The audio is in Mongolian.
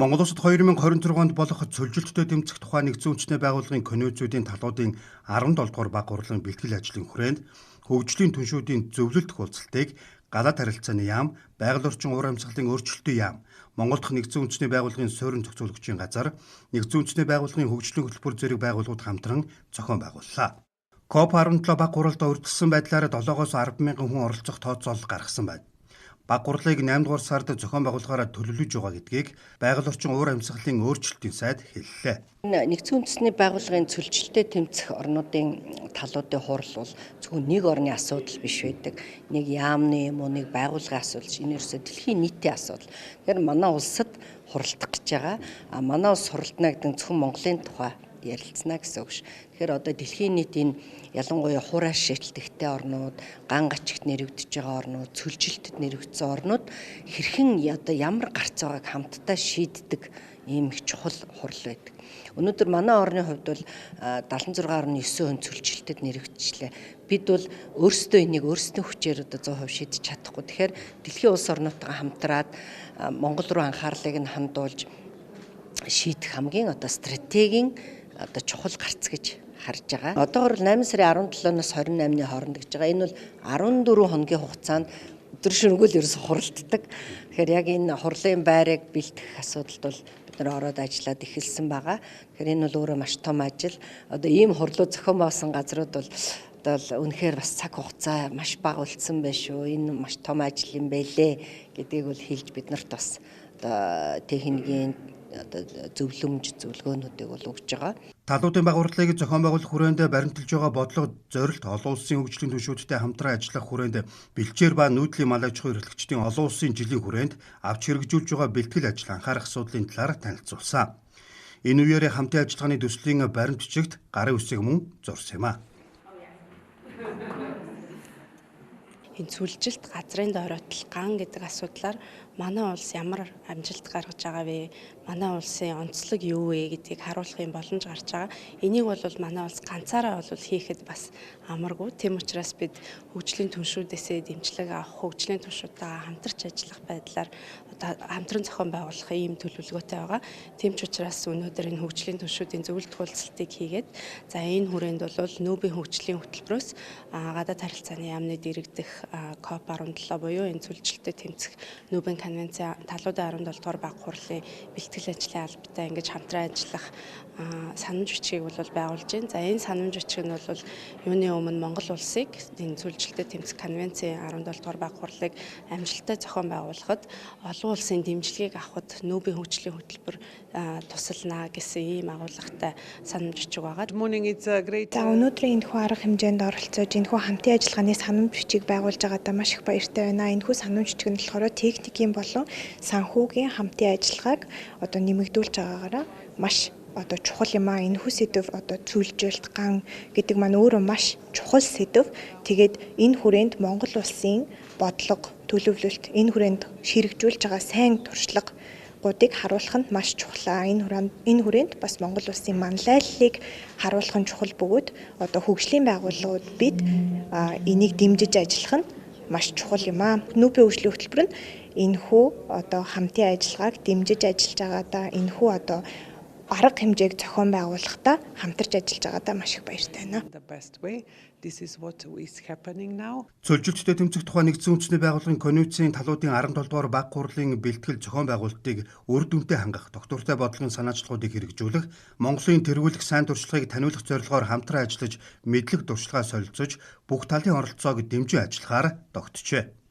Монгол Улсад 2026 онд болох цөлжилттэй тэмцэх тухай нэгдсэн үндэсний байгууллагын конвенцүүдийн талуудын 17 дугаар баг хурлын бэлтгэл ажлын хүрээнд хөгжлийн түншүүдийн зөвлөлт хуудсалтыг гадаад харилцааны яам, байгаль орчин уур амьсгалын өөрчлөлтийн яам, Монгол дахь нэгдсэн үндэсний байгууллагын суурин зохицуулагчийн газар, нэгдсэн үндэсний байгууллагын хөгжлийн хөтөлбөр зэрэг байгууллагууд хамтран зохион байгууллаа. COP17 баг хуралд урьдчилсан байдлаар 7-оос 10,000 хүн оролцох тооцоолол гаргасан байна. Баг хурлыг 8 дугаар сард зохион байгуулахаараа төлөвлөж байгаа гэдгийг байгаль орчин уур амьсгалын өөрчлөлтийн сайд хэллээ. Нэгдсэн үндэсний байгууллагын цөлжилттэй тэмцэх орнуудын талуудын хурал бол зөвхөн нэг орны асуудал биш байдаг. Нэг яамны юм уу, нэг байгууллагын асуудал, энэ ерөөсөө дэлхийн нийтийн асуудал. Тэгэхээр манай улсад хуралдах гэж байгаа. Манай улс хуралдана гэдэг зөвхөн Монголын тухай ярилцна гэсэн үг ш. Тэгэхээр одоо дэлхийн нийтийн ялангуяа хуурай шилтэгтэй орнууд, ган гачигт нэрвэгдэж байгаа орнууд, цөлжилтэд нэрвэгдсэн орнууд хэрхэн одоо ямар гарц байгааг хамтдаа шийддэг ийм их чухал хурал байдаг. Өнөөдөр манай орны хувьд бол 76.9% цөлжилтэд нэрвэгдчихлээ. Бид бол өөрсдөө энийг өөрсдөө хүчээр одоо 100% шийдэж чадахгүй. Тэгэхээр дэлхийн улс орнуудтайгаа хамтраад Монгол руу анхаарлыг нь хандуулж шийдэх хамгийн одоо стратегийн одоо чухал гарц гэж харж байгаа. Одоогор 8 сарын 17-наас 28-ны хооронд гэж байгаа. Энэ бол 14 хоногийн хугацаанд өдөр шөнөгүй ерөөсө хуралддаг. Тэгэхээр яг энэ хурлын байрыг бэлтгэх асуудалд бол бид нар ороод ажиллаад эхэлсэн байгаа. Тэгэхээр энэ бол өөрөө маш том ажил. Одоо ийм хурлууд зохион байгуулсан газрууд бол одоо үнэхээр бас цаг хугацаа маш бага үлдсэн байх шүү. Энэ маш том ажил юм байлээ гэдгийг бол хэлж биднэрт бас одоо техникийн зөвлөмж зөвлөгөөнүүдийг бол өгж байгаа. Талуудын баг хурлыг зохион байгуулах хүрээнд баримталж байгаа бодлого зорилт олон улсын хөгжлийн түвшүүдтэй хамтран ажиллах хүрээнд бэлчээр ба нүүдлийн мал аж ахуйн эрхлэгчдийн олон улсын жилийн хүрээнд авч хэрэгжүүлж байгаа бэлтгэл ажил анхаарах асуудлын талаар танилцуулсан. Энэ үеэр хамтын ажиллагааны төслийн баримт бичигт гарын үсэг мөн зурсан юм а. Энэ цөлжилт газрын дороотл ган гэдэг асуудлаар манай улс ямар амжилт гаргаж байгаа вэ? Манай улсын онцлог юу вэ гэдгийг харуулахын боломж гарч байгаа. Энийг бол манай улс ганцаараа бол хийхэд бас амаргүй. Тэм учраас бид хөгжлийн түвшүүдээсээ дэмжлэг авах, хөгжлийн түвшүүдтэйгээ хамтарч ажиллах байдлаар хамтран зохион байгуулах ийм төлөвлөгөөтэй байгаа. Тэм учраас өнөөдөр энэ хөгжлийн түвшүүдийн зөвлөлт хуулцалтыг хийгээд за энэ хүрээнд бол нүүбийн хөгжлийн хөтөлбөрөөс гадаад харилцааны яамны дэргэдэх COP17 буюу энэ цөлжилттэй тэмцэх нүүбийн конвенцийн талуудын 17 дугаар баг хурлын бэлтгэл ажлын албатай ингэж хамтран ажиллах санамж бичгийг бол байгуулж байна. За энэ санамж бичиг нь бол юуны өмнө Монгол улсыг энэ цөлжилттэй тэмцэх конвенцийн 17 дугаар баг хурлыг амжилттай зохион байгуулахад олон улсын дэмжлэгийг авахд нүүбийн хөгжлийн хөтөлбөр тусална гэсэн ийм агуулгатай санамж бичиг байгаа. За өнөөдрийн энэхүү арга хэмжээнд оролцож энэхүү хамтын ажиллагааны санамж бичиг байгуулж байгаадаа маш их баяртай байна. Энэхүү санамж бичиг нь болохоор техникийн болон санхүүгийн хамтын ажиллагааг одоо нэмэгдүүлж байгаагаараа маш одоо чухал юм а. Энэхүү сэдв одоо цөлжилт ган гэдэг маань өөрөө маш чухал сэдв. Тэгээд энэ хүрээнд Монгол улсын бодлого төлөвлөлт энэ хүрээнд ширэгжүүлж байгаа сайн туршлагуудыг харуулах нь маш чухал. Энэ хүрээнд бас Монгол улсын манлайллыг харуулах нь чухал бөгөөд одоо хөгжлийн байгууллагууд бид энийг дэмжиж ажиллах нь маш чухал юм а. Нүүбийн хөгжлийн хөтөлбөр нь энэхүү одоо хамтын ажиллагааг дэмжиж ажиллаж байгаадаа энэхүү одоо арга хэмжээг зохион байгуулахдаа хамтарч ажиллаж байгаадаа маш их баяртай байна. Цөлжилттэй тэмцэх тухай нэгдсэн үндэсний байгууллагын конвенцийн талуудын 17 дугаар баг хурлын бэлтгэл зохион байгуулалтыг үр дүнтэй хангах, доктортой бодлогын санаачлагуудыг хэрэгжүүлэх, Монголын тэргүүлэх сайн туршлагыг таниулах зорилгоор хамтран ажиллаж, мэдлэг туршлагаа солилцож, бүх талын оролцоог дэмжин ажиллахаар тогтжээ.